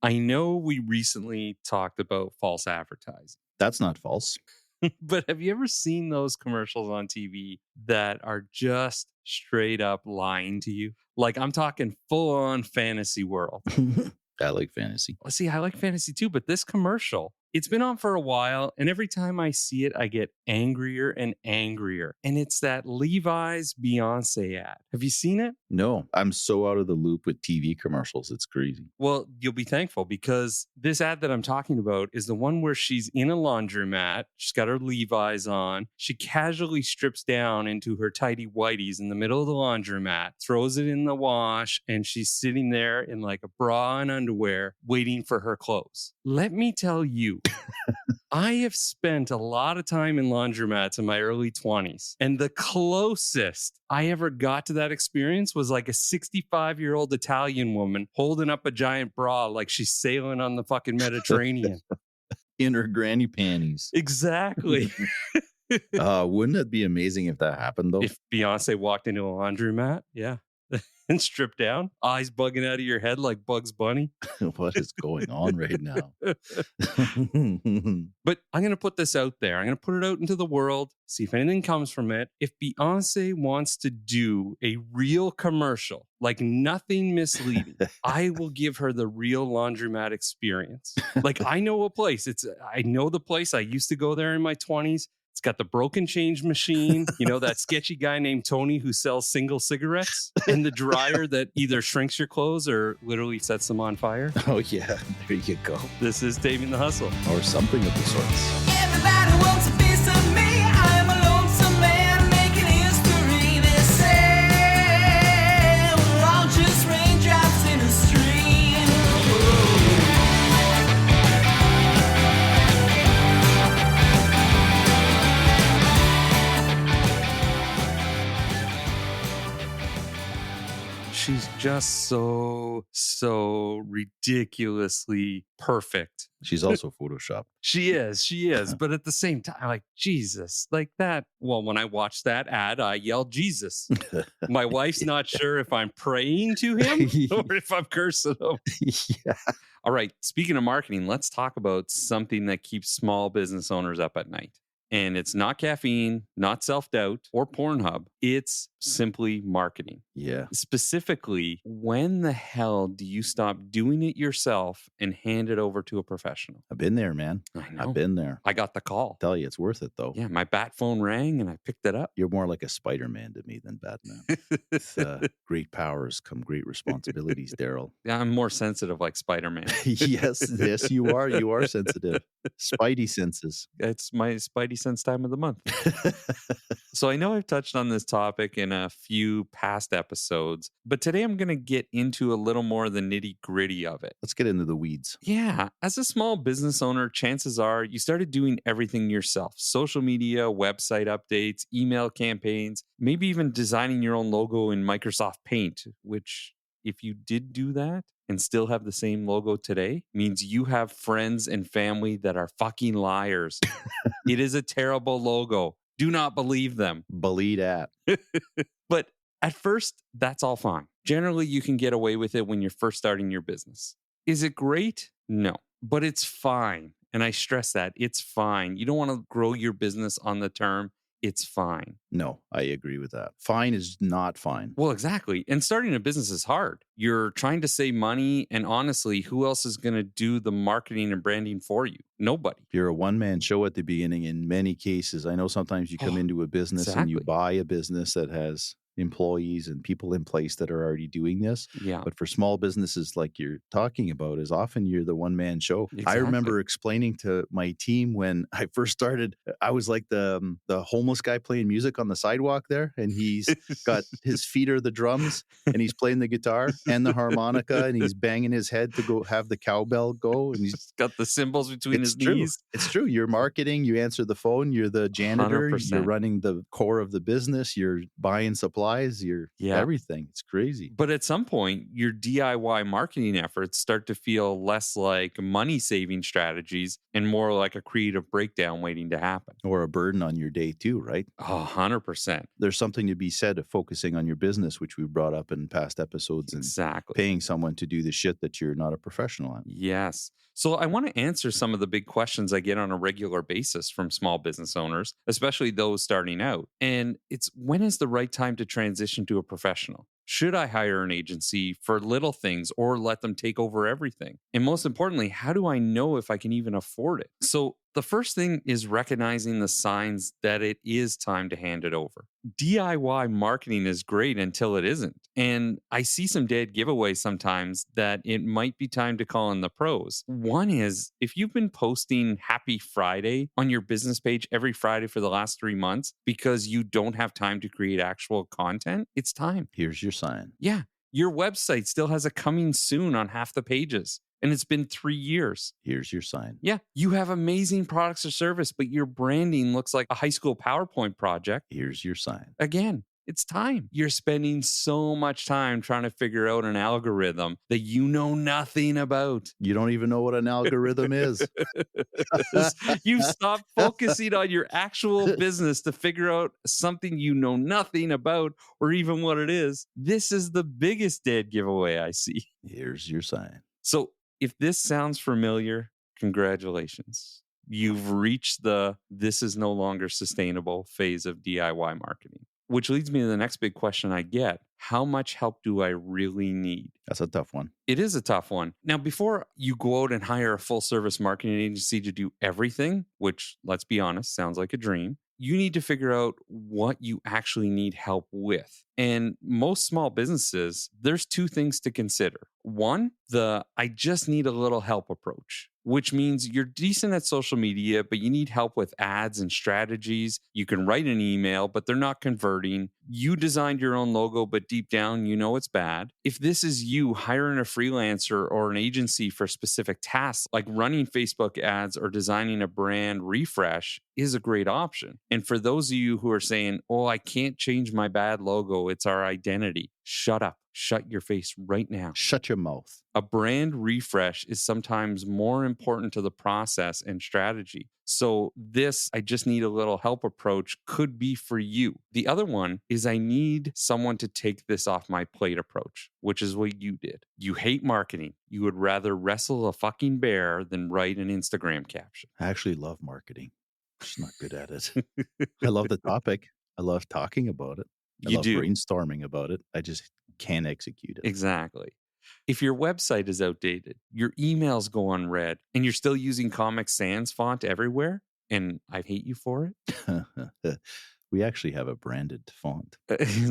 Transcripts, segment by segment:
I know we recently talked about false advertising, That's not false. but have you ever seen those commercials on TV that are just straight up lying to you? Like I'm talking full on fantasy world. I like fantasy. Well, see, I like fantasy too, but this commercial, it's been on for a while. And every time I see it, I get angrier and angrier. And it's that Levi's Beyonce ad. Have you seen it? No, I'm so out of the loop with TV commercials. It's crazy. Well, you'll be thankful because this ad that I'm talking about is the one where she's in a laundromat. She's got her Levi's on. She casually strips down into her tighty whities in the middle of the laundromat, throws it in the wash, and she's sitting there in like a bra and underwear waiting for her clothes. Let me tell you, I have spent a lot of time in laundromats in my early 20s, and the closest I ever got to that experience was like a 65-year-old Italian woman holding up a giant bra like she's sailing on the fucking Mediterranean. In her granny panties. Exactly. Wouldn't it be amazing if that happened, though? If Beyonce walked into a laundromat, yeah, and stripped down, eyes bugging out of your head like Bugs Bunny. What is going on right now? But I'm going to put this out there. I'm going to put it out into the world, see if anything comes from it. If Beyonce wants to do a real commercial, like nothing misleading, I will give her the real laundromat experience. Like I know a place. I know the place. I used to go there in my 20s. It's got the broken change machine, you know, that sketchy guy named Tony who sells single cigarettes, and the dryer that either shrinks your clothes or literally sets them on fire. Oh, yeah. There you go. This is Taming the Hustle. Or something of the sorts. Everybody wants a piece of me. I am a lonesome man making history. They say we're all just raindrops in a stream. She's just so ridiculously perfect. She's also Photoshopped. She is. But at the same time, like, Jesus, like that. Well, when I watched that ad, I yelled, Jesus. My wife's not sure if I'm praying to him or if I'm cursing him. Yeah. All right. Speaking of marketing, let's talk about something that keeps small business owners up at night. And it's not caffeine, not self-doubt or Pornhub. It's simply marketing. Yeah. Specifically, when the hell do you stop doing it yourself and hand it over to a professional? I've been there, man. I know. I've been there. I got the call. Tell you, it's worth it, though. Yeah, my bat phone rang and I picked it up. You're more like a Spider-Man to me than Batman. With great powers come great responsibilities, Darryl. Yeah, I'm more sensitive like Spider-Man. Yes, you are. You are sensitive. Spidey senses. It's my Spidey sense time of the month. So I know I've touched on this topic in a few past episodes, but today I'm going to get into a little more of the nitty gritty of it. Let's get into the weeds. Yeah. As a small business owner, chances are you started doing everything yourself. Social media, website updates, email campaigns, maybe even designing your own logo in Microsoft Paint, which if you did do that and still have the same logo today, means you have friends and family that are fucking liars. It is a terrible logo. Do not believe them. Believe that. But at first, that's all fine. Generally, you can get away with it when you're first starting your business. Is it great? No, but it's fine. And I stress that it's fine. You don't want to grow your business on the term it's fine. No, I agree with that. Fine is not fine. Well, exactly. And starting a business is hard. You're trying to save money. And honestly, who else is going to do the marketing and branding for you? Nobody. If you're a one-man show at the beginning, in many cases, I know sometimes you come into a business and you buy a business that has employees and people in place that are already doing this. Yeah. But for small businesses like you're talking about, is often you're the one-man show. Exactly. I remember explaining to my team when I first started, I was like the homeless guy playing music on the sidewalk there, and he's got his feet are the drums, and he's playing the guitar and the harmonica, and he's banging his head to go have the cowbell go, and he's got the cymbals between his knees. It's true. You're marketing, you answer the phone, you're the janitor, 100%. You're running the core of the business, you're buying supplies. supplies, your everything. It's crazy. But at some point, your DIY marketing efforts start to feel less like money-saving strategies and more like a creative breakdown waiting to happen. Or a burden on your day too, right? 100%. There's something to be said of focusing on your business, which we brought up in past episodes, and Exactly. paying someone to do the shit that you're not a professional at. Yes. So I want to answer some of the big questions I get on a regular basis from small business owners, especially those starting out. And it's, when is the right time to transition to a professional? Should I hire an agency for little things or let them take over everything? And most importantly, how do I know if I can even afford it? So the first thing is recognizing the signs that it is time to hand it over. DIY marketing is great until it isn't. And I see some dead giveaways sometimes that it might be time to call in the pros. One is, if you've been posting Happy Friday on your business page every Friday for the last 3 months because you don't have time to create actual content, it's time. Here's your sign. Yeah. Your website still has a coming soon on half the pages, and it's been 3 years. Here's your sign. Yeah. You have amazing products or service, but your branding looks like a high school PowerPoint project. Here's your sign. Again, it's time. You're spending so much time trying to figure out an algorithm that you know nothing about. You don't even know what an algorithm is. You stop focusing on your actual business to figure out something you know nothing about or even what it is. This is the biggest dead giveaway I see. Here's your sign. So if this sounds familiar, congratulations. You've reached the "this is no longer sustainable" phase of DIY marketing. Which leads me to the next big question I get. How much help do I really need? That's a tough one. It is a tough one. Now, before you go out and hire a full service marketing agency to do everything, which, let's be honest, sounds like a dream, you need to figure out what you actually need help with. And most small businesses, there's 2 things to consider. One, the "I just need a little help" approach, which means you're decent at social media, but you need help with ads and strategies. You can write an email, but they're not converting. You designed your own logo, but deep down, you know it's bad. If this is you, hiring a freelancer or an agency for specific tasks like running Facebook ads or designing a brand refresh is a great option. And for those of you who are saying, "Oh, I can't change my bad logo, it's our identity," shut up. Shut your face right now. Shut your mouth. A brand refresh is sometimes more important to the process and strategy. So this "I just need a little help" approach could be for you. The other one is "I need someone to take this off my plate" approach, which is what you did. You hate marketing. You would rather wrestle a fucking bear than write an Instagram caption. I actually love marketing. Just not good at it. I love the topic. I love talking about it. I You love do. brainstorming about it. I just can't execute it. Exactly. If your website is outdated, your emails go unread, and you're still using Comic Sans font everywhere, and I hate you for it, We actually have a branded font.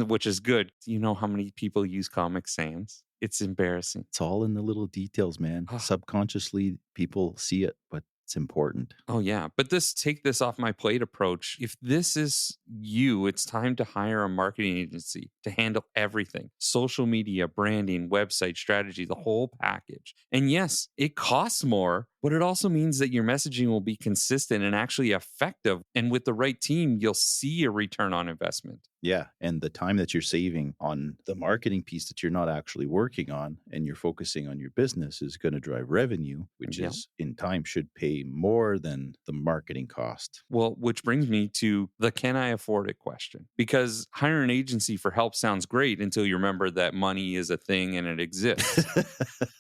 which is good. Do you know how many people use Comic Sans? It's embarrassing. It's all in the little details, man. Ah. Subconsciously, people see it, but it's important. Oh, yeah. But this "take this off my plate" approach, if this is you, it's time to hire a marketing agency to handle everything: social media, branding, website strategy, the whole package. And yes, it costs more, but it also means that your messaging will be consistent and actually effective. And with the right team, you'll see a return on investment. Yeah. And the time that you're saving on the marketing piece that you're not actually working on and you're focusing on your business is going to drive revenue, which Yeah. is in time should pay more than the marketing cost. Well, which brings me to the "can I afford it" question. Because hiring an agency for help sounds great until you remember that money is a thing and it exists.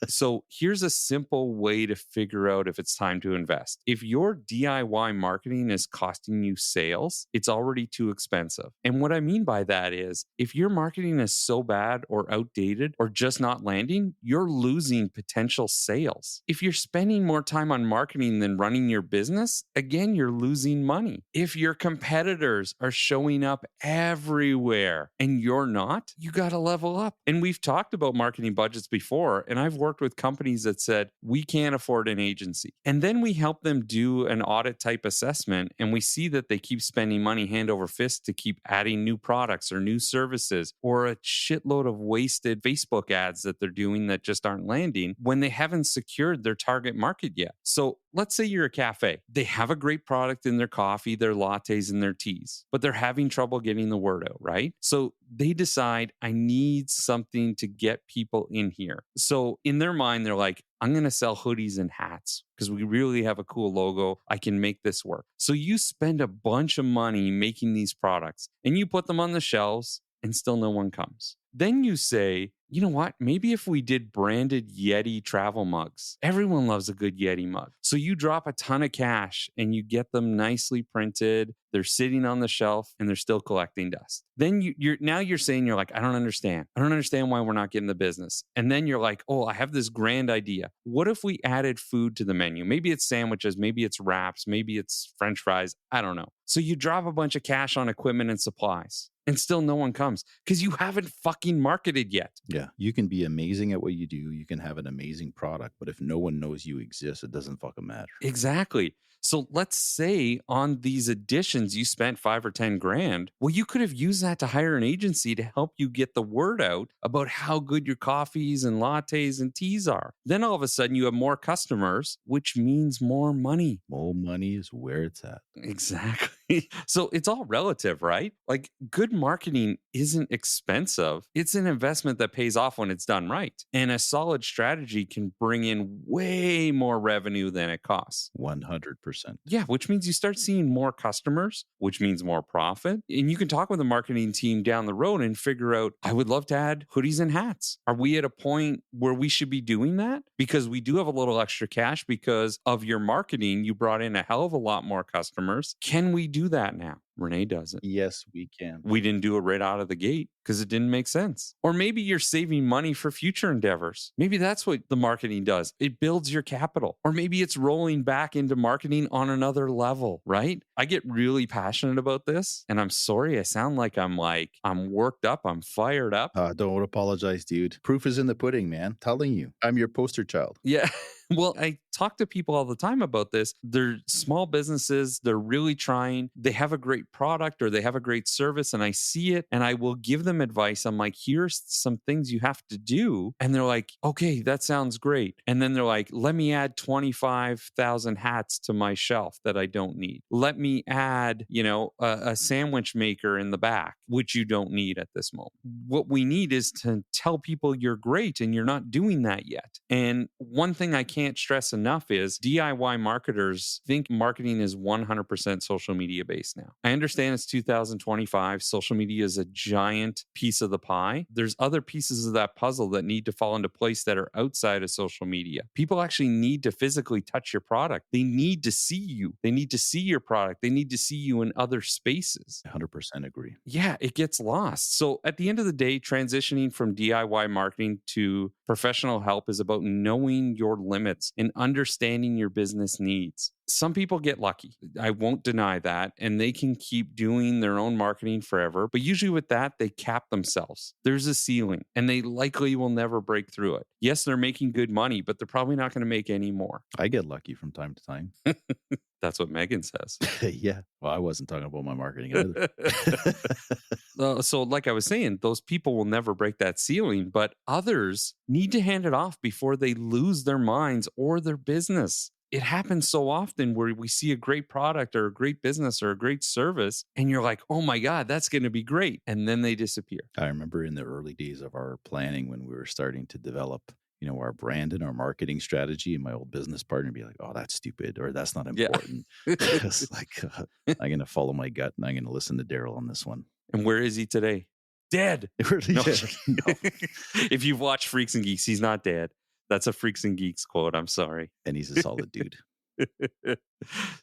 So here's a simple way to figure out if it's time to invest. If your DIY marketing is costing you sales, it's already too expensive. And what I mean by that is, if your marketing is so bad or outdated or just not landing, you're losing potential sales. If you're spending more time on marketing than running your business, again, you're losing money. If your competitors are showing up everywhere and you're not, you got to level up. And we've talked about marketing budgets before, and I've worked with companies that said, "We can't afford an agency." And then we help them do an audit type assessment, and we see that they keep spending money hand over fist to keep adding new products or new services, or a shitload of wasted Facebook ads that they're doing that just aren't landing when they haven't secured their target market yet. So let's say you're a cafe. They have a great product in their coffee, their lattes, and their teas, but they're having trouble getting the word out, right? So they decide, I need something to get people in here. So in their mind, they're like, I'm going to sell hoodies and hats because we really have a cool logo. I can make this work. So you spend a bunch of money making these products and you put them on the shelves and still no one comes. Then you say, you know what? Maybe if we did branded Yeti travel mugs, everyone loves a good Yeti mug. So you drop a ton of cash and you get them nicely printed. They're sitting on the shelf and they're still collecting dust. Then you're saying, you're like, I don't understand. I don't understand why we're not getting the business. And then you're like, oh, I have this grand idea. What if we added food to the menu? Maybe it's sandwiches, maybe it's wraps, maybe it's French fries. I don't know. So you drop a bunch of cash on equipment and supplies. And still no one comes because you haven't fucking marketed yet. Yeah. You can be amazing at what you do. You can have an amazing product, but if no one knows you exist, it doesn't fucking matter. Exactly. So let's say on these additions, you spent $5 or $10,000. Well, you could have used that to hire an agency to help you get the word out about how good your coffees and lattes and teas are. Then all of a sudden you have more customers, which means more money. More money is where it's at. Exactly. So it's all relative, right? Like good marketing isn't expensive. It's an investment that pays off when it's done right. And a solid strategy can bring in way more revenue than it costs. 100%. Yeah, which means you start seeing more customers, which means more profit. And you can talk with the marketing team down the road and figure out, I would love to add hoodies and hats. Are we at a point where we should be doing that? Because we do have a little extra cash because of your marketing. You brought in a hell of a lot more customers. Can we do that now? René doesn't. Yes, we can. We didn't do it right out of the gate because it didn't make sense. Or maybe you're saving money for future endeavors. Maybe that's what the marketing does. It builds your capital. Or maybe it's rolling back into marketing on another level, right? I get really passionate about this. And I'm sorry, I sound like I'm worked up. I'm fired up. Don't apologize, dude. Proof is in the pudding, man. Telling you. I'm your poster child. Yeah. Well, I talk to people all the time about this. They're small businesses. They're really trying. They have a great product or they have a great service and I see it and I will give them advice. I'm like, here's some things you have to do. And they're like, okay, that sounds great. And then they're like, let me add 25,000 hats to my shelf that I don't need. Let me add, a sandwich maker in the back, which you don't need at this moment. What we need is to tell people you're great and you're not doing that yet. And one thing I can't stress enough is DIY marketers think marketing is 100% social media based now. I understand it's 2025. Social media is a giant piece of the pie. There's other pieces of that puzzle that need to fall into place that are outside of social media. People actually need to physically touch your product. They need to see you. They need to see your product. They need to see you in other spaces. 100% agree. Yeah, it gets lost. So at the end of the day, transitioning from DIY marketing to professional help is about knowing your limits and understanding your business needs. Some people get lucky. I won't deny that. And they can keep doing their own marketing forever. But usually with that, they cap themselves. There's a ceiling and they likely will never break through it. Yes, they're making good money, but they're probably not going to make any more. I get lucky from time to time. That's what Megan says. Yeah. Well, I wasn't talking about my marketing either. So like I was saying, those people will never break that ceiling, but others need to hand it off before they lose their minds or their business. It happens so often where we see a great product or a great business or a great service and you're like, oh my God, that's going to be great. And then they disappear. I remember in the early days of our planning when we were starting to develop our brand and our marketing strategy, and my old business partner would be like, oh, that's stupid, or that's not important. Yeah. It's like, I'm going to follow my gut and I'm going to listen to Darryl on this one. And where is he today? Dead. Really No. dead. No. If you've watched Freaks and Geeks, he's not dead. That's a Freaks and Geeks quote. I'm sorry. And he's a solid dude.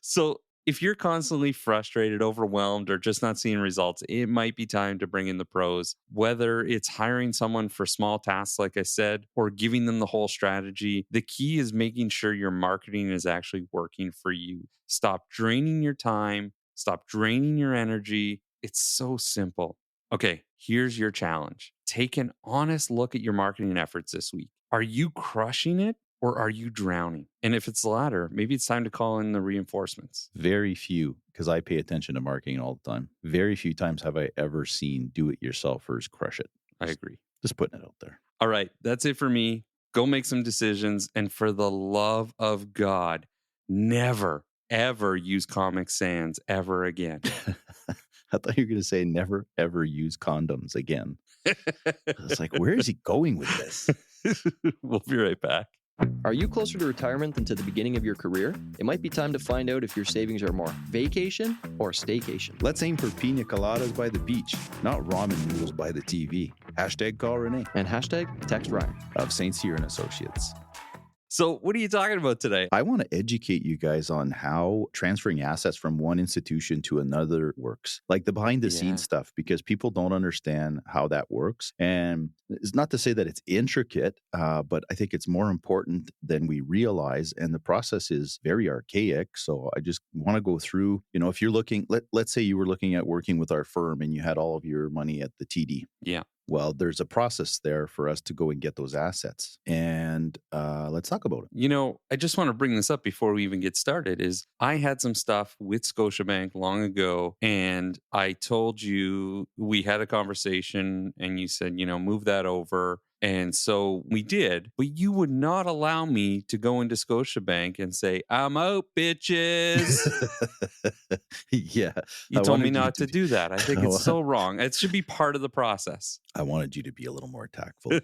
So if you're constantly frustrated, overwhelmed, or just not seeing results, it might be time to bring in the pros. Whether it's hiring someone for small tasks, like I said, or giving them the whole strategy, the key is making sure your marketing is actually working for you. Stop draining your time. Stop draining your energy. It's so simple. Okay, here's your challenge. Take an honest look at your marketing efforts this week. Are you crushing it? Or are you drowning? And if it's the latter, maybe it's time to call in the reinforcements. Very few, because I pay attention to marketing all the time. Very few times have I ever seen do-it-yourselfers crush it. I agree. Just putting it out there. All right, that's it for me. Go make some decisions. And for the love of God, never, ever use Comic Sans ever again. I thought you were going to say never, ever use condoms again. It's like, where is he going with this? We'll be right back. Are you closer to retirement than to the beginning of your career? It might be time to find out if your savings are more vacation or staycation. Let's aim for pina coladas by the beach, not ramen noodles by the TV. Hashtag call René And hashtag text Ryan. of St. Cyr and Associates. So what are you talking about today? I want to educate you guys on how transferring assets from one institution to another works, like the behind the scenes stuff, because people don't understand how that works. And it's not to say that it's intricate, but I think it's more important than we realize. And the process is very archaic. So I just want to go through, if you're looking, let's say you were looking at working with our firm and you had all of your money at the TD. Yeah. Well, there's a process there for us to go and get those assets. And let's talk about it. I just want to bring this up before we even get started is I had some stuff with Scotiabank long ago, and I told you we had a conversation and you said, move that over. And so we did, but you would not allow me to go into Scotiabank and say, I'm out, bitches. Yeah. You told me not to do that. I think it's so wrong. It should be part of the process. I wanted you to be a little more tactful.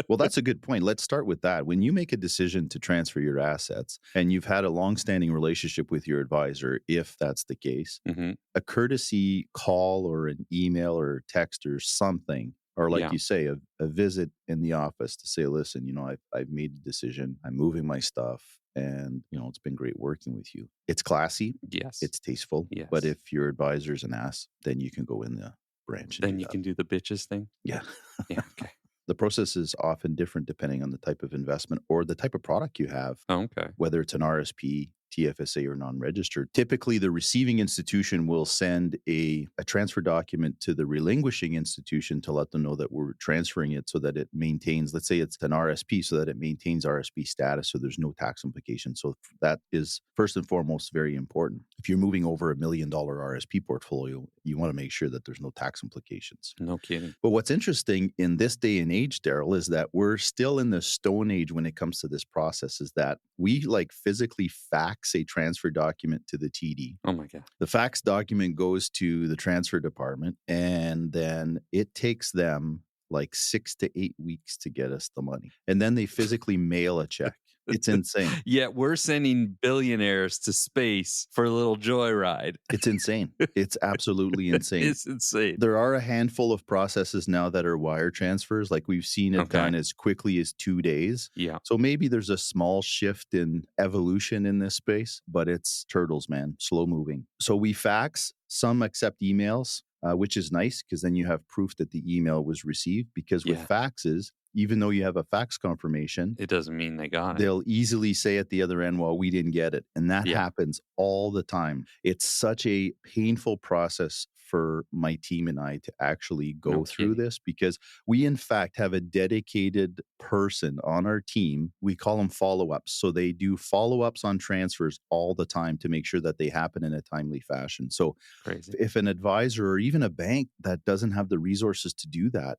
Well, that's a good point. Let's start with that. When you make a decision to transfer your assets and you've had a longstanding relationship with your advisor, if that's the case, a courtesy call or an email or text or something, or like you say, a visit in the office to say, listen, I've made a decision. I'm moving my stuff. And, it's been great working with you. It's classy. Yes. It's tasteful. Yes. But if your advisor's an ass, then you can go in the branch. Then you can do the bitches thing. Yeah. Yeah. Okay. The process is often different depending on the type of investment or the type of product you have. Okay. Whether it's an RSP, TFSA, or non-registered. Typically, the receiving institution will send a transfer document to the relinquishing institution to let them know that we're transferring it so that it maintains, let's say it's an RSP, so that it maintains RSP status so there's no tax implication. So that is first and foremost very important. If you're moving over $1 million RSP portfolio, you want to make sure that there's no tax implications. No kidding. But what's interesting in this day and age, Darryl, is that we're still in the stone age when it comes to this process, is that we physically fax a transfer document to the TD. Oh my God. The fax document goes to the transfer department, and then it takes them 6 to 8 weeks to get us the money. And then they physically mail a check. It's insane. Yet we're sending billionaires to space for a little joyride. It's insane. It's absolutely insane. It's insane. There are a handful of processes now that are wire transfers. We've seen it done as quickly as 2 days. Yeah. So maybe there's a small shift in evolution in this space, but it's turtles, man, slow moving. So we fax, some accept emails, which is nice because then you have proof that the email was received, because with faxes, even though you have a fax confirmation, it doesn't mean they got it. They'll easily say at the other end, well, we didn't get it. And that happens all the time. It's such a painful process for my team and I to actually go through this, because we in fact have a dedicated person on our team. We call them follow-ups. So they do follow-ups on transfers all the time to make sure that they happen in a timely fashion. So if an advisor or even a bank that doesn't have the resources to do that,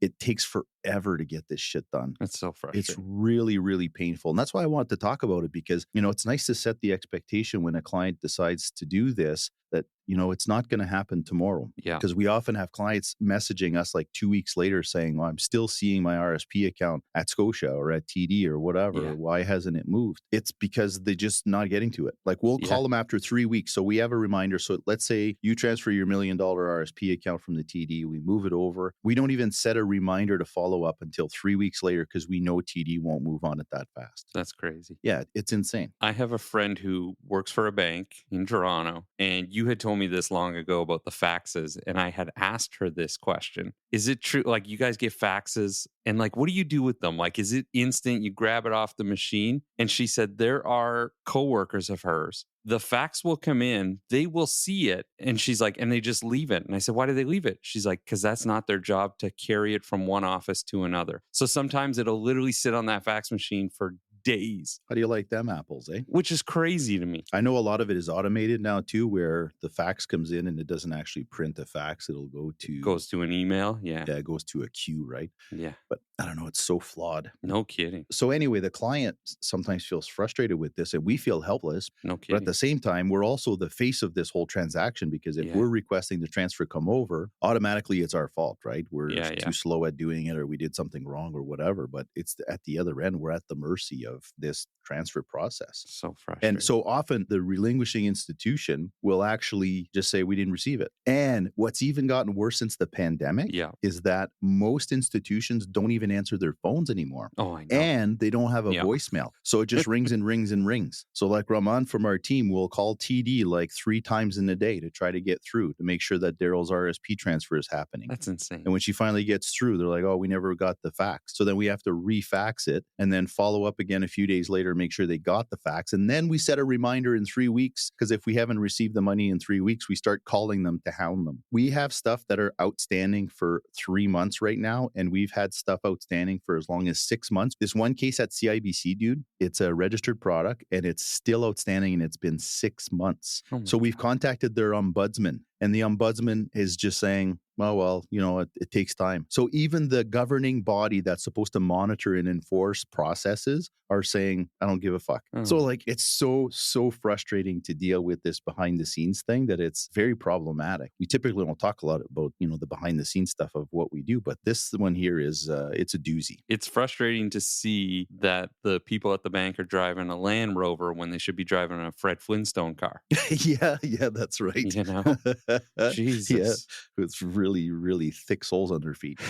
it takes forever to get this shit done. That's so frustrating. It's really, really painful. And that's why I wanted to talk about it, because, it's nice to set the expectation when a client decides to do this, that, it's not going to happen tomorrow. Yeah. Because we often have clients messaging us 2 weeks later saying, well, I'm still seeing my RSP account at Scotia or at TD or whatever. Yeah. Why hasn't it moved? It's because they're just not getting to it. We'll call them after 3 weeks. So we have a reminder. So let's say you transfer your $1 million RSP account from the TD. We move it over. We don't even set a reminder to follow up until 3 weeks later, because we know TD won't move on it that fast. That's crazy. Yeah, it's insane. I have a friend who works for a bank in Toronto, and you had told me this long ago about the faxes, and I had asked her this question. Is it true? You guys get faxes, and what do you do with them? Is it instant? You grab it off the machine? And she said there are coworkers of hers. The fax will come in, they will see it, and she's like, and they just leave it. And I said, why do they leave it? She's like, because that's not their job to carry it from one office to another. So sometimes it'll literally sit on that fax machine for days, How do you like them apples, eh? which is crazy to me. I know a lot of it is automated now too, where the fax comes in and it doesn't actually print the fax. It'll go to Goes to an email. Yeah. it goes to a queue, right? Yeah. But I don't know, it's so flawed. No kidding. So anyway, the client sometimes feels frustrated with this and we feel helpless. No But kidding. at the same time, we're also the face of this whole transaction because if Yeah. we're requesting the transfer come over, automatically it's our fault, right? We're Yeah, too slow at doing it or we did something wrong or whatever. But it's at the other end, we're at the mercy of this transfer process. So frustrating. And so often the relinquishing institution will actually just say we didn't receive it. And what's even gotten worse since the pandemic Yeah. is that most institutions don't even answer their phones anymore. Oh, I know. And they don't have a Yeah. voicemail. So it just rings and rings and rings. So like Raman from our team will call TD like 3 times in a day to try to get through to make sure that Darryl's RSP transfer is happening. That's insane. And when she finally gets through, they're like, oh, we never got the fax. So then we have to refax it and then follow up again a few days later, make sure they got the fax. And then we set a reminder in 3 weeks because if we haven't received the money in 3 weeks, we start calling them to hound them. We have stuff that are outstanding for 3 months right now. And we've had stuff outstanding for as long as 6 months. This one case at CIBC, dude, it's a registered product and it's still outstanding and it's been 6 months. Oh my So we've contacted their ombudsman and the ombudsman is just saying, oh, well, you know, it takes time. So even the governing body that's supposed to monitor and enforce processes are saying, I don't give a fuck. Oh. So like, it's so frustrating to deal with this behind the scenes thing that it's very problematic. We typically don't talk a lot about, you know, the behind the scenes stuff of what we do, but this one here is, it's a doozy. It's frustrating to see that the people at the bank are driving a Land Rover when they should be driving a Fred Flintstone car. yeah, that's right. You know? Jesus. Yeah, it's really thick soles on their feet.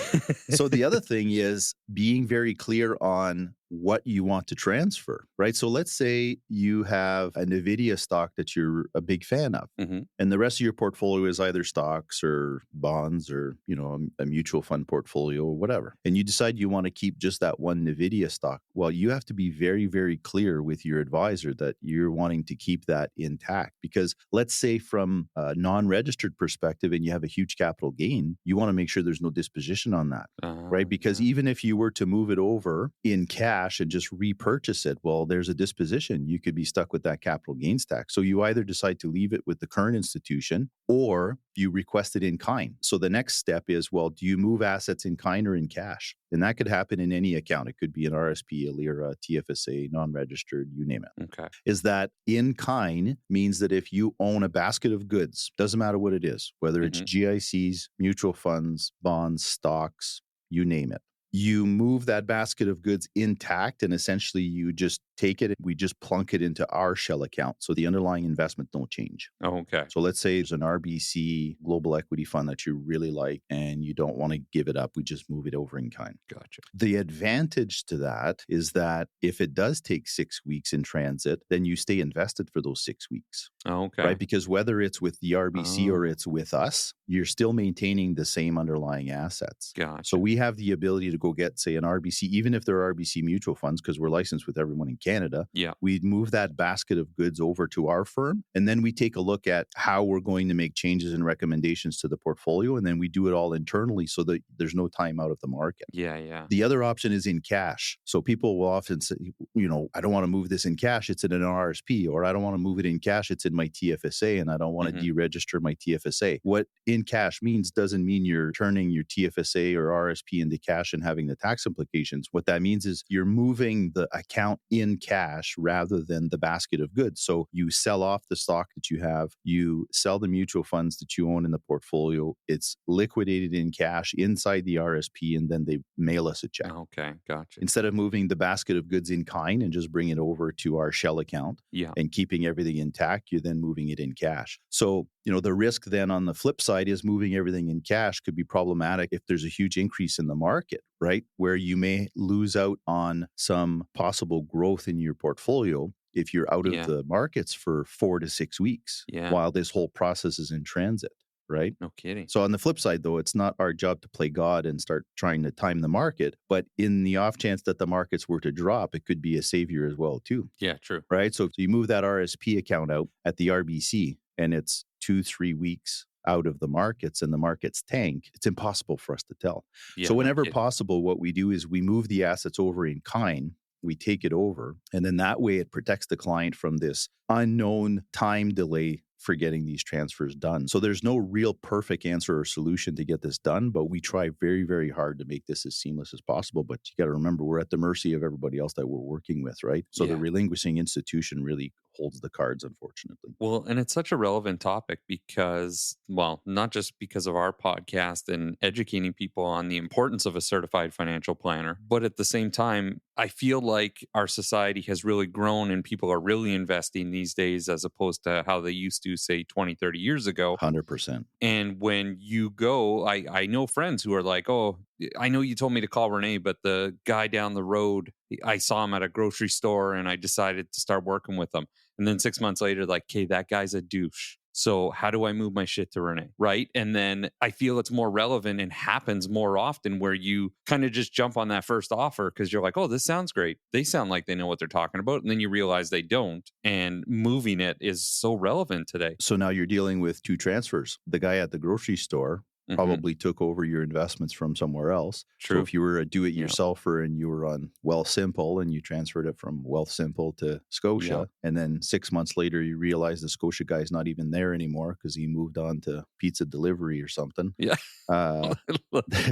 So the other thing is being very clear on what you want to transfer, right? So let's say you have a NVIDIA stock that you're a big fan of, Mhm. and the rest of your portfolio is either stocks or bonds or, you know, a mutual fund portfolio or whatever. And you decide you want to keep just that one NVIDIA stock. Well, you have to be very, very clear with your advisor that you're wanting to keep that intact. Because let's say from a non-registered perspective and you have a huge capital gain, you want to make sure there's no disposition on that, right? Because even if you were to move it over in cash and just repurchase it, well, there's a disposition. You could be stuck with that capital gains tax. So you either decide to leave it with the current institution or you request it in kind. So the next step is, well, do you move assets in kind or in cash? And that could happen in any account. It could be an RSP, a LIRA, TFSA, non-registered, you name it. Okay. Is that in kind means that if you own a basket of goods, doesn't matter what it is, whether it's GICs, mutual funds, bonds, stocks, you name it. You move that basket of goods intact and essentially you just take it and we just plunk it into our shell account. So the underlying investment don't change. Oh, okay. So let's say there's an RBC global equity fund that you really like and you don't want to give it up. We just move it over in kind. Gotcha. The advantage to that is that if it does take 6 weeks in transit, then you stay invested for those 6 weeks. Oh, okay. Right? Because whether it's with the RBC or it's with us, you're still maintaining the same underlying assets. Gotcha. So we have the ability to go get, say, an RBC, even if they're RBC mutual funds, because we're licensed with everyone in Canada. Yeah. We'd move that basket of goods over to our firm. And then we take a look at how we're going to make changes and recommendations to the portfolio. And then we do it all internally so that there's no time out of the market. Yeah. The other option is in cash. So people will often say, you know, I don't want to move this in cash. It's in an RSP, or I don't want to move it in cash. It's in my TFSA and I don't want to deregister my TFSA. What in cash means doesn't mean you're turning your TFSA or RSP into cash and having the tax implications. What that means is you're moving the account in cash rather than the basket of goods. So you sell off the stock that you have, you sell the mutual funds that you own in the portfolio. It's liquidated in cash inside the RSP and then they mail us a check. Okay. Gotcha. Instead of moving the basket of goods in kind and just bring it over to our shell account and keeping everything intact, you're then moving it in cash. So, you know, the risk then on the flip side is moving everything in cash could be problematic if there's a huge increase in the market, right? Where you may lose out on some possible growth in your portfolio if you're out of the markets for 4 to 6 weeks while this whole process is in transit. Right? No kidding. So on the flip side, though, it's not our job to play God and start trying to time the market. But in the off chance that the markets were to drop, it could be a savior as well, too. Yeah, true. Right? So if you move that RSP account out at the RBC and it's 2-3 weeks out of the markets and the markets tank, it's impossible for us to tell. Yeah, so whenever possible, what we do is we move the assets over in kind we take it over. And then that way it protects the client from this unknown time delay for getting these transfers done. So there's no real perfect answer or solution to get this done, but we try very, very hard to make this as seamless as possible. But you got to remember, we're at the mercy of everybody else that we're working with, right? So the relinquishing institution really holds the cards, unfortunately. Well, and it's such a relevant topic because, well, not just because of our podcast and educating people on the importance of a certified financial planner, but at the same time, I feel like our society has really grown and people are really investing these days as opposed to how they used to, say, 20, 30 years ago. 100%. And when you go, I know friends who are like, oh, I know you told me to call René, but the guy down the road, I saw him at a grocery store and I decided to start working with him. And then 6 months later, like, okay, that guy's a douche. So how do I move my shit to René? Right. And then I feel it's more relevant and happens more often where you kind of just jump on that first offer because you're like, oh, this sounds great. They sound like they know what they're talking about. And then you realize they don't. And moving it is so relevant today. So now you're dealing with two transfers. The guy at the grocery store probably took over your investments from somewhere else. True. So if you were a do-it-yourselfer and you were on Wealthsimple and you transferred it from Wealthsimple to Scotia, and then 6 months later you realize the Scotia guy's not even there anymore because he moved on to pizza delivery or something. Yeah. That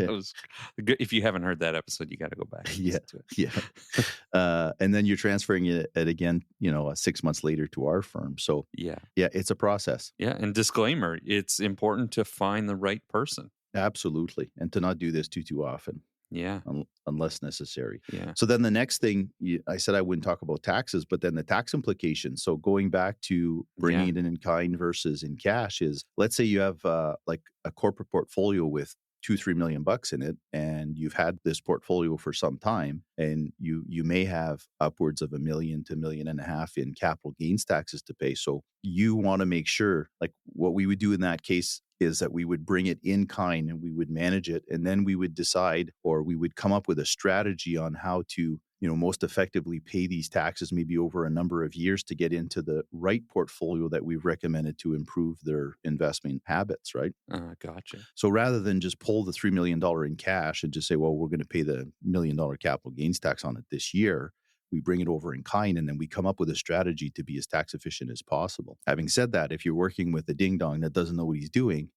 was good. If you haven't heard that episode, you got to go back. And listen to it. And then you're transferring it again, 6 months later to our firm. So yeah, it's a process. Yeah. And disclaimer, it's important to find the right person. Absolutely. And to not do this too often. Yeah. Unless necessary. Yeah. So then the next thing, I said I wouldn't talk about taxes, but then the tax implications. So going back to bringing it in kind versus in cash is, let's say you have like a corporate portfolio with $2-3 million in it, and you've had this portfolio for some time, and you may have upwards of $1 million to $1.5 million in capital gains taxes to pay. So you want to make sure, like what we would do in that case is that we would bring it in kind and we would manage it, and then we would decide, or we would come up with a strategy on how to most effectively pay these taxes, maybe over a number of years, to get into the right portfolio that we've recommended to improve their investment habits, right? Gotcha. So rather than just pull the $3 million in cash and just say, well, we're going to pay the $1 million capital gains tax on it this year, we bring it over in kind, and then we come up with a strategy to be as tax efficient as possible. Having said that, if you're working with a ding-dong that doesn't know what he's doing,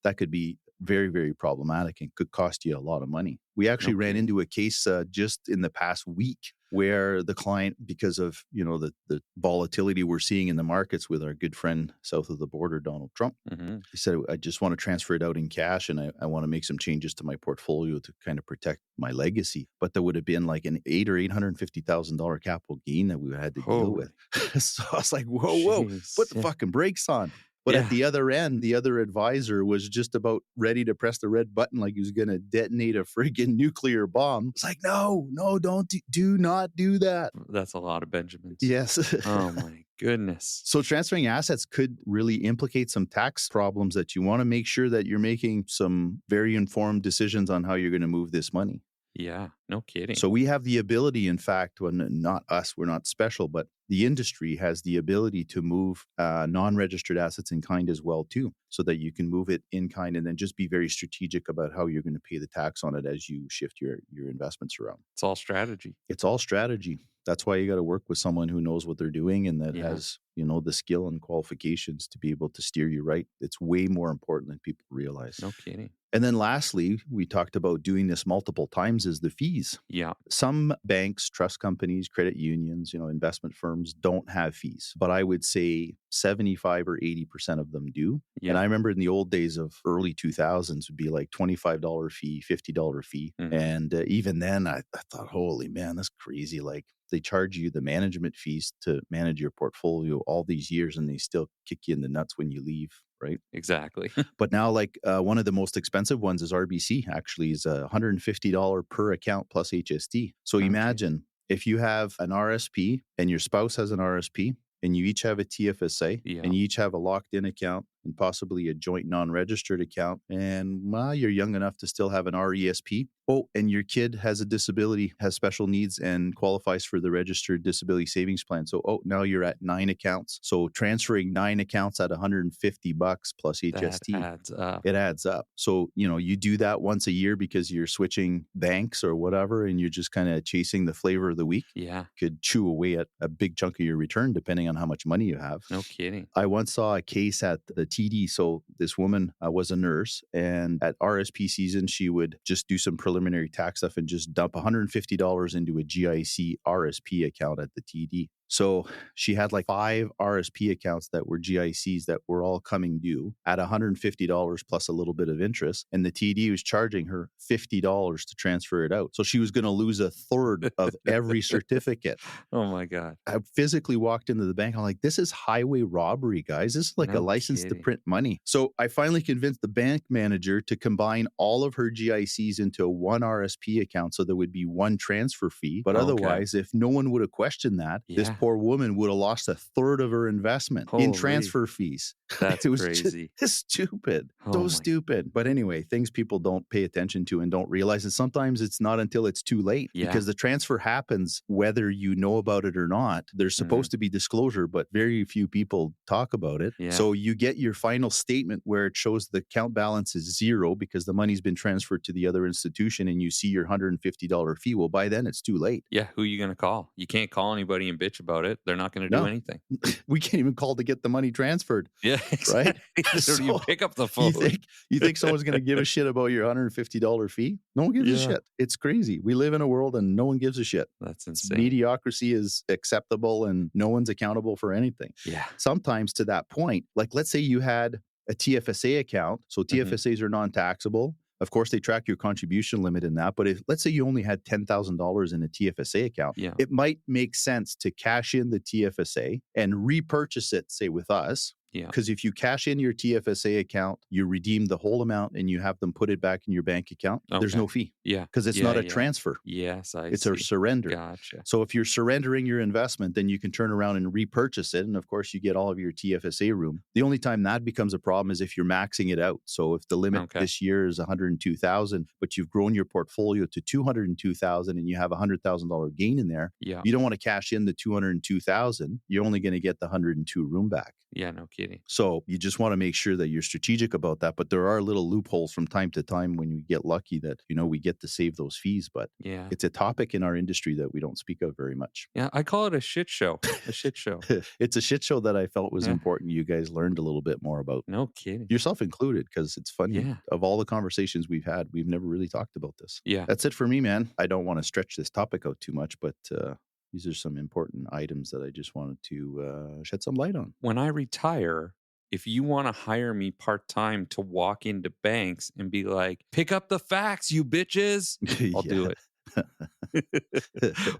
that could be very, very problematic and could cost you a lot of money. We actually ran into a case just in the past week where the client, because of the volatility we're seeing in the markets with our good friend south of the border, Donald Trump, he said, I just want to transfer it out in cash, and I want to make some changes to my portfolio to kind of protect my legacy. But there would have been like an $850,000 capital gain that we had to deal with. So I was like, whoa, put the fucking brakes on. But at the other end, the other advisor was just about ready to press the red button like he was going to detonate a friggin' nuclear bomb. It's like, no, do not do that. That's a lot of Benjamins. Yes. Oh, my goodness. So transferring assets could really implicate some tax problems that you want to make sure that you're making some very informed decisions on how you're going to move this money. Yeah, no kidding. So we have the ability, in fact, well, not us, we're not special, but the industry has the ability to move non-registered assets in kind as well, too, so that you can move it in kind and then just be very strategic about how you're going to pay the tax on it as you shift your investments around. It's all strategy. It's all strategy. That's why you got to work with someone who knows what they're doing and that has, the skill and qualifications to be able to steer you right. It's way more important than people realize. No kidding. And then lastly, we talked about doing this multiple times, is the fees. Yeah. Some banks, trust companies, credit unions, investment firms don't have fees, but I would say 75 or 80% of them do. Yeah. And I remember in the old days of early 2000s would be like $25 fee, $50 fee. Mm-hmm. And even then I thought, holy man, that's crazy. Like they charge you the management fees to manage your portfolio all these years and they still kick you in the nuts when you leave. Right? Exactly. But now, like one of the most expensive ones is RBC, actually, is $150 per account plus HST. So imagine if you have an RSP and your spouse has an RSP and you each have a TFSA and you each have a locked in account and possibly a joint non-registered account, and you're young enough to still have an RESP. Oh, and your kid has a disability, has special needs, and qualifies for the registered disability savings plan. So, now you're at 9 accounts. So transferring 9 accounts at $150 plus HST, That adds up. it adds up. So, you do that once a year because you're switching banks or whatever, and you're just kind of chasing the flavor of the week. Yeah. Could chew away at a big chunk of your return depending on how much money you have. No kidding. I once saw a case at the TD. So this woman was a nurse, and at RSP season, she would just do some preliminary tax stuff and just dump $150 into a GIC RSP account at the TD. So she had like 5 RSP accounts that were GICs that were all coming due at $150 plus a little bit of interest. And the TD was charging her $50 to transfer it out. So she was going to lose a third of every certificate. Oh my God. I physically walked into the bank. I'm like, this is highway robbery, guys. This is like a No license to kidding. print money. So I finally convinced the bank manager to combine all of her GICs into one RSP account so there would be one transfer fee. But Okay. otherwise, if no one would have questioned that, this Yeah. poor woman would have lost a third of her investment Holy. in transfer fees. That's It was crazy. just stupid. Oh So my- stupid. But anyway, things people don't pay attention to and don't realize. And sometimes it's not until it's too late Yeah. because the transfer happens whether you know about it or not. There's supposed to be disclosure, but very few people talk about it. Yeah. So you get your final statement where it shows the account balance is zero because the money's been transferred to the other institution, and you see your $150 fee. Well, by then it's too late. Yeah. Who are you going to call? You can't call anybody and bitch about it. They're not going to do No. anything. We can't even call to get the money transferred. Yeah. Right? So you So, pick up the phone. You think someone's going to give a shit about your $150 fee? No one gives a Yeah. shit. It's crazy. We live in a world and no one gives a shit. That's insane. Mediocrity is acceptable and no one's accountable for anything. Yeah. Sometimes to that point, like let's say you had a TFSA account. So Mm-hmm. TFSAs are non-taxable. Of course, they track your contribution limit in that. But if let's say you only had $10,000 in a TFSA account, Yeah. it might make sense to cash in the TFSA and repurchase it, say with us. Yeah. Because if you cash in your TFSA account, you redeem the whole amount and you have them put it back in your bank account, there's Okay. no fee Yeah. because it's Yeah, not a yeah. transfer. Yes, I It's see. a surrender. Gotcha. So if you're surrendering your investment, then you can turn around and repurchase it. And of course, you get all of your TFSA room. The only time that becomes a problem is if you're maxing it out. So if the limit Okay. this year is 102,000, but you've grown your portfolio to 202,000 and you have a $100,000 gain in there, Yeah. you don't want to cash in the 202,000. You're only going to get the 102 room back. Yeah. No kidding. So you just want to make sure that you're strategic about that. But there are little loopholes from time to time when we get lucky that, we get to save those fees. But Yeah. it's a topic in our industry that we don't speak of very much. Yeah. I call it a shit show. A shit show. It's a shit show that I felt was Yeah. important. You guys learned a little bit more about, No kidding. yourself included, because it's funny. Yeah. Of all the conversations we've had, we've never really talked about this. Yeah. That's it for me, man. I don't want to stretch this topic out too much, but these are some important items that I just wanted to shed some light on. When I retire, if you want to hire me part-time to walk into banks and be like, pick up the facts, you bitches, I'll do it.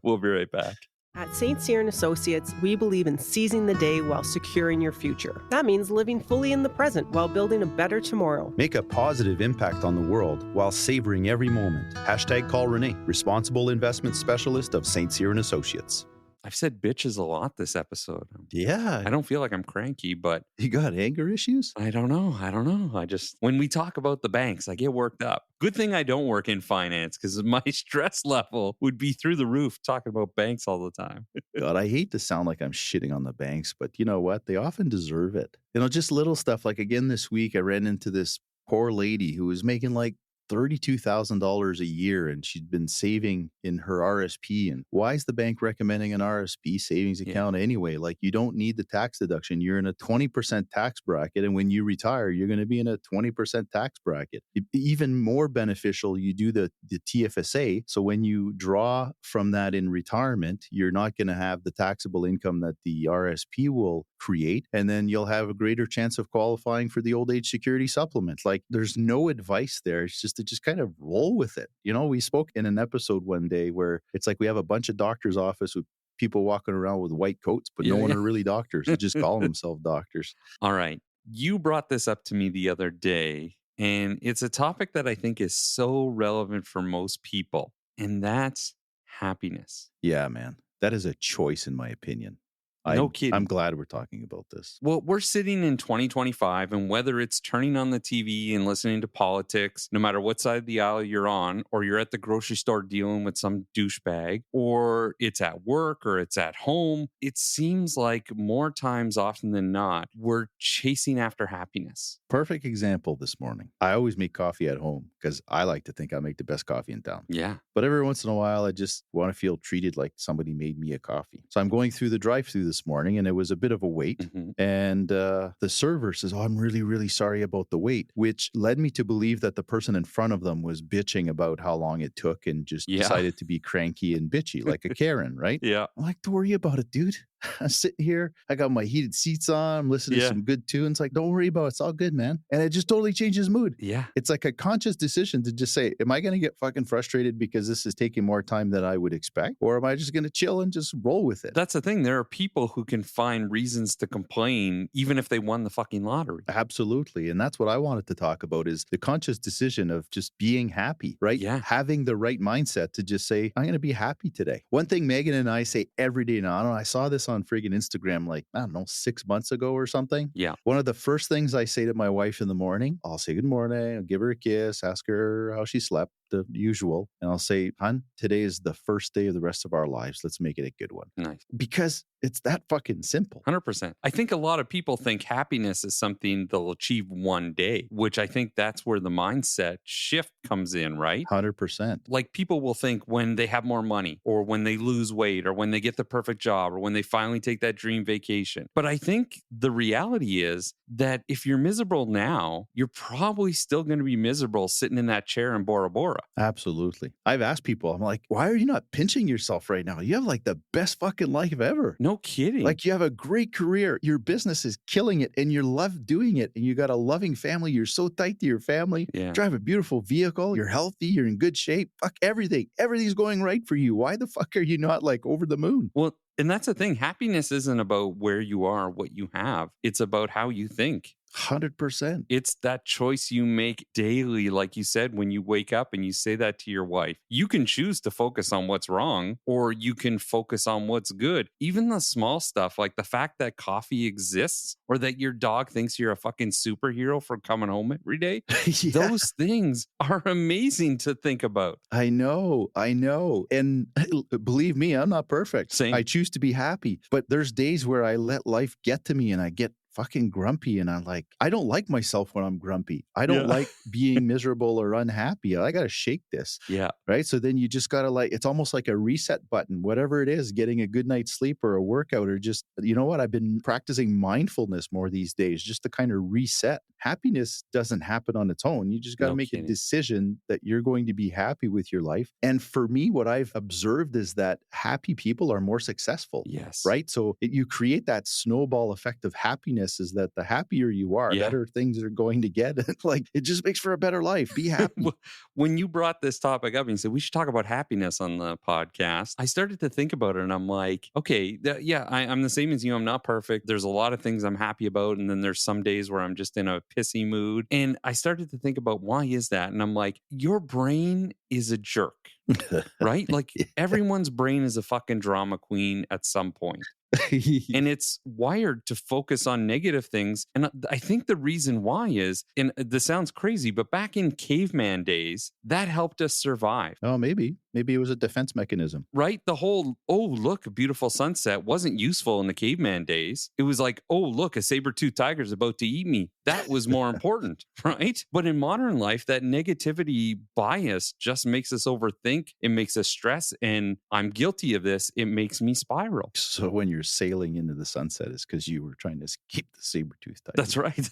We'll be right back. At St. Cyr & Associates, we believe in seizing the day while securing your future. That means living fully in the present while building a better tomorrow. Make a positive impact on the world while savoring every moment. Hashtag call René, responsible investment specialist of St. Cyr & Associates. I've said bitches a lot this episode. Yeah. I don't feel like I'm cranky, but You got anger issues? I don't know. I just, when we talk about the banks, I get worked up. Good thing I don't work in finance because my stress level would be through the roof talking about banks all the time. God, I hate to sound like I'm shitting on the banks, but you know what? They often deserve it. Just little stuff. Like again, this week, I ran into this poor lady who was making like $32,000 a year, and she'd been saving in her RSP. And why is the bank recommending an RSP savings account anyway? Like, you don't need the tax deduction. You're in a 20% tax bracket, and when you retire, you're going to be in a 20% tax bracket. Even more beneficial, you do the TFSA. So when you draw from that in retirement, you're not going to have the taxable income that the RSP will create, and then you'll have a greater chance of qualifying for the old age security supplement. Like, there's no advice there. It's just to just kind of roll with it. We spoke in an episode one day where it's like we have a bunch of doctors' office with people walking around with white coats, but no one are really doctors. They just call themselves doctors. All right. You brought this up to me the other day, and it's a topic that I think is so relevant for most people, and that's happiness. Yeah, man. That is a choice, in my opinion. No I'm kidding. glad we're talking about this. Well, we're sitting in 2025, and whether it's turning on the TV and listening to politics, no matter what side of the aisle you're on, or you're at the grocery store dealing with some douchebag, or it's at work or it's at home, it seems like more times often than not, we're chasing after happiness. Perfect example this morning. I always make coffee at home because I like to think I make the best coffee in town. Yeah. But every once in a while, I just want to feel treated like somebody made me a coffee. So I'm going through the drive-thru this morning, and it was a bit of a wait. Mhm. And the server says, "Oh, I'm really, really sorry about the wait," which led me to believe that the person in front of them was bitching about how long it took and just Yeah. decided to be cranky and bitchy, like a Karen, right? Yeah. I'm like, "Don't worry about it, dude. I'm sitting here. I got my heated seats on. I'm listening to Yeah. some good tunes. Like, don't worry about it. It's all good, man." And it just totally changes mood. Yeah. It's like a conscious decision to just say, am I going to get fucking frustrated because this is taking more time than I would expect? Or am I just going to chill and just roll with it? That's the thing. There are people who can find reasons to complain even if they won the fucking lottery. Absolutely. And that's what I wanted to talk about is the conscious decision of just being happy, right? Yeah. Having the right mindset to just say, I'm going to be happy today. One thing Megan and I say every day now, I don't know, I saw this on friggin' Instagram like, I don't know, 6 months ago or something. Yeah. One of the first things I say to my wife in the morning, I'll say good morning, I'll give her a kiss, ask her how she slept, the usual. And I'll say, hon, today is the first day of the rest of our lives. Let's make it a good one. Nice. Because it's that fucking simple. 100%. I think a lot of people think happiness is something they'll achieve one day, which I think that's where the mindset shift comes in, right? 100%. Like people will think when they have more money or when they lose weight or when they get the perfect job or when they finally take that dream vacation. But I think the reality is that if you're miserable now, you're probably still going to be miserable sitting in that chair in Bora Bora. Absolutely. I've asked people, I'm like, why are you not pinching yourself right now? You have like the best fucking life ever. No kidding. Like you have a great career. Your business is killing it and you love doing it. And you got a loving family. You're so tight to your family. Yeah. Drive a beautiful vehicle. You're healthy. You're in good shape. Fuck everything. Everything's going right for you. Why the fuck are you not like over the moon? Well, and that's the thing. Happiness isn't about where you are, what you have. It's about how you think. 100%. It's that choice you make daily, like you said, when you wake up and you say that to your wife. You can choose to focus on what's wrong, or you can focus on what's good. Even the small stuff, like the fact that coffee exists, or that your dog thinks you're a fucking superhero for coming home every day. Yeah. Those things are amazing to think about. I know. And believe me, I'm not perfect. Same. I choose to be happy, but there's days where I let life get to me and I get fucking grumpy and I'm like, I don't like myself when I'm grumpy. I don't like being miserable or unhappy. I got to shake this. Yeah. Right. So then you just got to like, it's almost like a reset button, whatever it is, getting a good night's sleep or a workout or just, you know what? I've been practicing mindfulness more these days just to kind of reset. Happiness doesn't happen on its own. You just got to No make kidding. a decision that you're going to be happy with your life. And for me, what I've observed is that happy people are more successful. Yes. Right. So you create that snowball effect of happiness is that the happier you are, Yeah. better things are going to get. Like it just makes for a better life. Be happy. When you brought this topic up and you said we should talk about happiness on the podcast, I started to think about it and I'm like, okay, I'm the same as you. I'm not perfect. There's a lot of things I'm happy about. And then there's some days where I'm just in a pissy mood. And I started to think about why is that? And I'm like, your brain is a jerk, right? Like everyone's brain is a fucking drama queen at some point. And it's wired to focus on negative things. And I think the reason why is, and this sounds crazy, but back in caveman days, that helped us survive. Oh, maybe it was a defense mechanism. Right? The whole, oh, look, a beautiful sunset wasn't useful in the caveman days. It was like, oh, look, a saber-toothed tiger's about to eat me. That was more important, right? But in modern life, that negativity bias just makes us overthink. It makes us stress. And I'm guilty of this. It makes me spiral. So when you're sailing into the sunset, it's because you were trying to escape the saber-toothed tiger. That's right.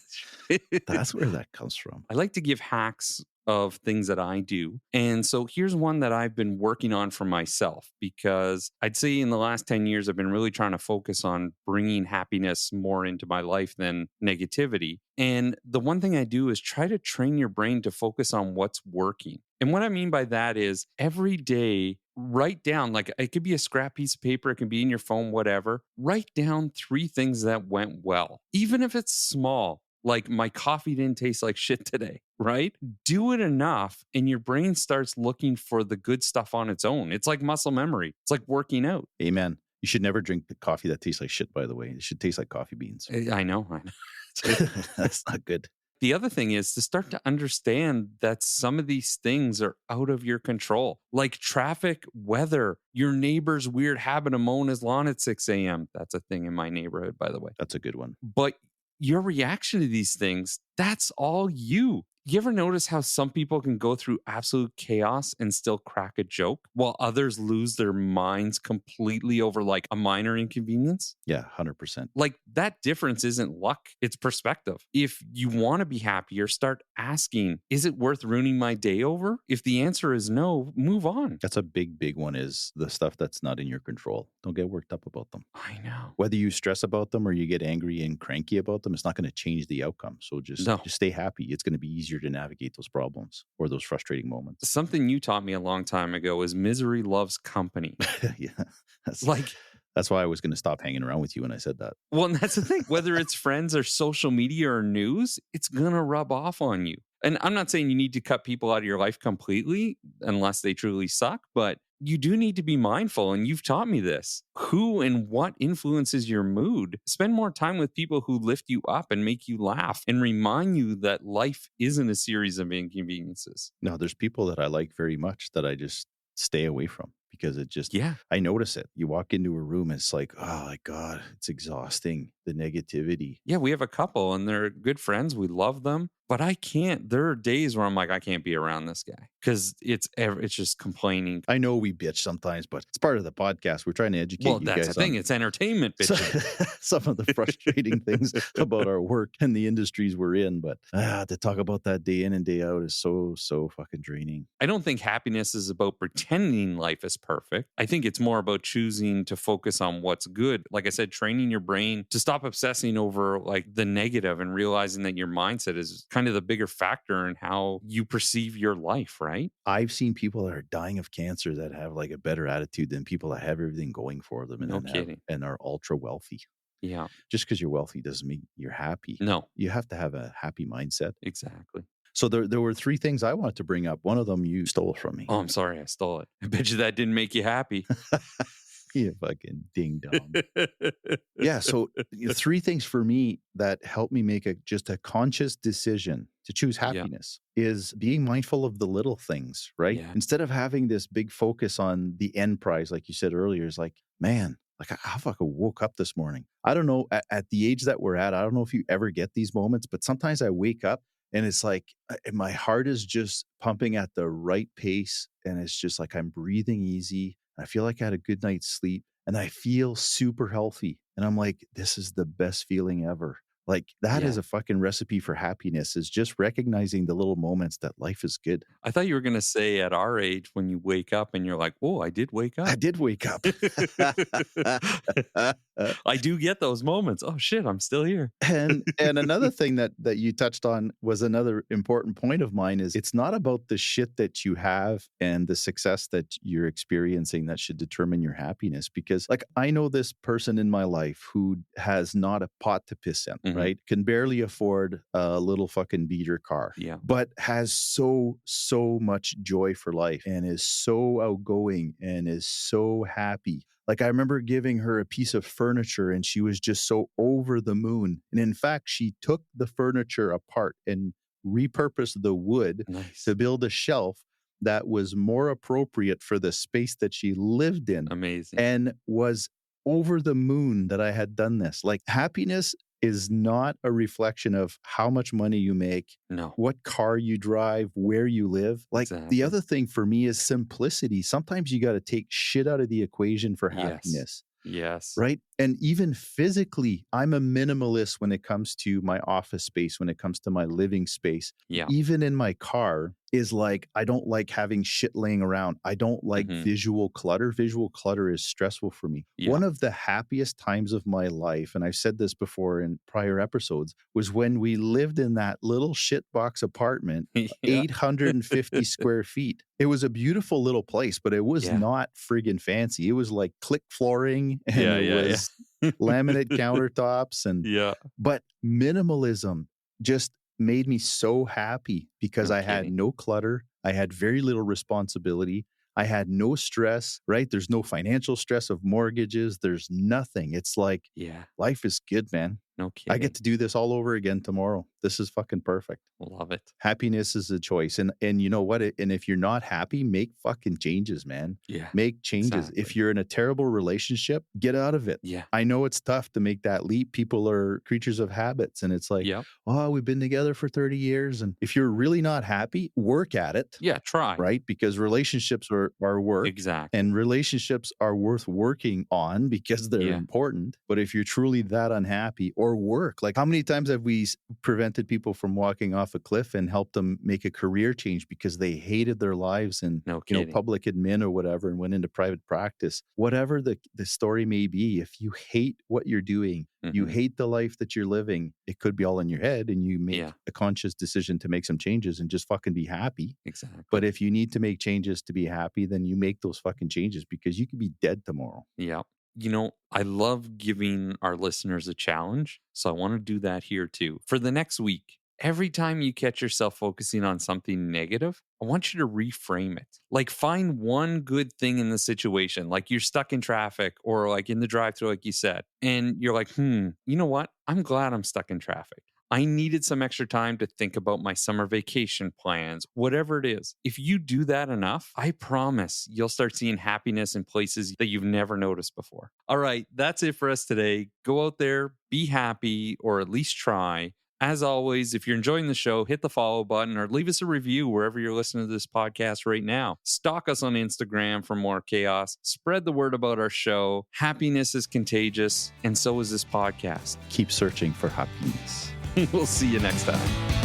That's where that comes from. I like to give hacks of things that I do. And so here's one that I've been working on for myself, because I'd say in the last 10 years, I've been really trying to focus on bringing happiness more into my life than negativity. And the one thing I do is try to train your brain to focus on what's working. And what I mean by that is every day, write down, like it could be a scrap piece of paper, it can be in your phone, whatever. Write down 3 things that went well, even if it's small. Like my coffee didn't taste like shit today, right? Do it enough and your brain starts looking for the good stuff on its own. It's like muscle memory. It's like working out. Amen. You should never drink the coffee that tastes like shit, by the way. It should taste like coffee beans. I know. That's not good. The other thing is to start to understand that some of these things are out of your control, like traffic, weather, your neighbor's weird habit of mowing his lawn at 6 a.m. That's a thing in my neighborhood, by the way. That's a good one. But your reaction to these things, that's all you. You ever notice how some people can go through absolute chaos and still crack a joke while others lose their minds completely over like a minor inconvenience? Yeah, 100%. Like that difference isn't luck, it's perspective. If you want to be happier, start asking, is it worth ruining my day over? If the answer is no, move on. That's a big one, is the stuff that's not in your control. Don't get worked up about them. I know. Whether you stress about them or you get angry and cranky about them, it's not going to change the outcome. So just stay happy. It's going to be easier to navigate those problems or those frustrating moments. Something you taught me a long time ago is misery loves company. Yeah. That's why I was going to stop hanging around with you when I said that. Well, and that's the thing. Whether it's friends or social media or news, it's going to rub off on you. And I'm not saying you need to cut people out of your life completely unless they truly suck, but you do need to be mindful. And you've taught me this. Who and what influences your mood? Spend more time with people who lift you up and make you laugh and remind you that life isn't a series of inconveniences. No, there's people that I like very much that I just stay away from. Because it just, I notice it. You walk into a room, it's like, oh my God, it's exhausting. The negativity. Yeah, we have a couple and they're good friends. We love them. But I can't. There are days where I'm like, I can't be around this guy because it's just complaining. I know we bitch sometimes, but it's part of the podcast. We're trying to educate you guys. Well, that's the thing. It's entertainment bitching. Some of the frustrating things about our work and the industries we're in. But to talk about that day in and day out is so fucking draining. I don't think happiness is about pretending life is perfect. I think it's more about choosing to focus on what's good. Like I said, training your brain to stop obsessing over like the negative and realizing that your mindset is kind of the bigger factor in how you perceive your life, right? I've seen people that are dying of cancer that have like a better attitude than people that have everything going for them and are ultra wealthy. Yeah. Just because you're wealthy doesn't mean you're happy. No. You have to have a happy mindset. Exactly. So there were 3 things I wanted to bring up. One of them you stole from me. Oh, I'm sorry. I stole it. I bet you that didn't make you happy. You fucking ding dong. Yeah. So 3 things for me that help me make just a conscious decision to choose happiness is being mindful of the little things, right? Yeah. Instead of having this big focus on the end prize, like you said earlier, is like, man, like I fucking woke up this morning. I don't know at the age that we're at, I don't know if you ever get these moments, but sometimes I wake up and it's like my heart is just pumping at the right pace. And it's just like I'm breathing easy. I feel like I had a good night's sleep and I feel super healthy. And I'm like, this is the best feeling ever. Like that is a fucking recipe for happiness, is just recognizing the little moments that life is good. I thought you were going to say at our age when you wake up and you're like, oh, I did wake up. I did wake up. I do get those moments. Oh shit, I'm still here. And another thing that you touched on was another important point of mine is it's not about the shit that you have and the success that you're experiencing that should determine your happiness. Because like I know this person in my life who has not a pot to piss in, right? Can barely afford a little fucking beater car. Yeah. But has so much joy for life and is so outgoing and is so happy. Like I remember giving her a piece of furniture and she was just so over the moon. And in fact, she took the furniture apart and repurposed the wood to build a shelf that was more appropriate for the space that she lived in. Amazing. And was over the moon that I had done this. Like happiness is not a reflection of how much money you make, what car you drive, where you live. Like the other thing for me is simplicity. Sometimes you got to take shit out of the equation for happiness. Yes. Right. And even physically, I'm a minimalist when it comes to my office space, when it comes to my living space. Yeah. Even in my car is like, I don't like having shit laying around. I don't like visual clutter. Visual clutter is stressful for me. Yeah. One of the happiest times of my life, and I've said this before in prior episodes, was when we lived in that little shitbox apartment, 850 square feet. It was a beautiful little place, but it was not friggin' fancy. It was like click flooring and it was laminate countertops but minimalism just made me so happy because I had no clutter. I had very little responsibility. I had no stress, right? There's no financial stress of mortgages. There's nothing. It's like, Yeah. life is good, man. No kidding. I get to do this all over again tomorrow. This is fucking perfect. Love it. Happiness is a choice. And you know what? And if you're not happy, make fucking changes, man. Yeah. Make changes. Exactly. If you're in a terrible relationship, get out of it. Yeah. I know it's tough to make that leap. People are creatures of habits. And it's like, Yep. oh, we've been together for 30 years. And if you're really not happy, work at it. Yeah. Try. Right? Because relationships are work. Exactly. And relationships are worth working on because they're Yeah. important. But if you're truly that unhappy, or work, like how many times have we prevented people from walking off a cliff and helped them make a career change because they hated their lives and No you know, kidding. public admin or whatever, and went into private practice? Whatever the story may be, if you hate what you're doing, you Mhm. hate the life that you're living, it could be all in your head, and you make Yeah. a conscious decision to make some changes and just fucking be happy. Exactly. But if you need to make changes to be happy, then you make those fucking changes, because you could be dead tomorrow. Yeah. You know, I love giving our listeners a challenge. So I want to do that here too. For the next week, every time you catch yourself focusing on something negative, I want you to reframe it. Like, find one good thing in the situation. Like, you're stuck in traffic, or like in the drive-thru, like you said, and you're like, you know what? I'm glad I'm stuck in traffic. I needed some extra time to think about my summer vacation plans, whatever it is. If you do that enough, I promise you'll start seeing happiness in places that you've never noticed before. All right, that's it for us today. Go out there, be happy, or at least try. As always, if you're enjoying the show, hit the follow button or leave us a review wherever you're listening to this podcast right now. Stalk us on Instagram for more chaos. Spread the word about our show. Happiness is contagious, and so is this podcast. Keep searching for happiness. We'll see you next time.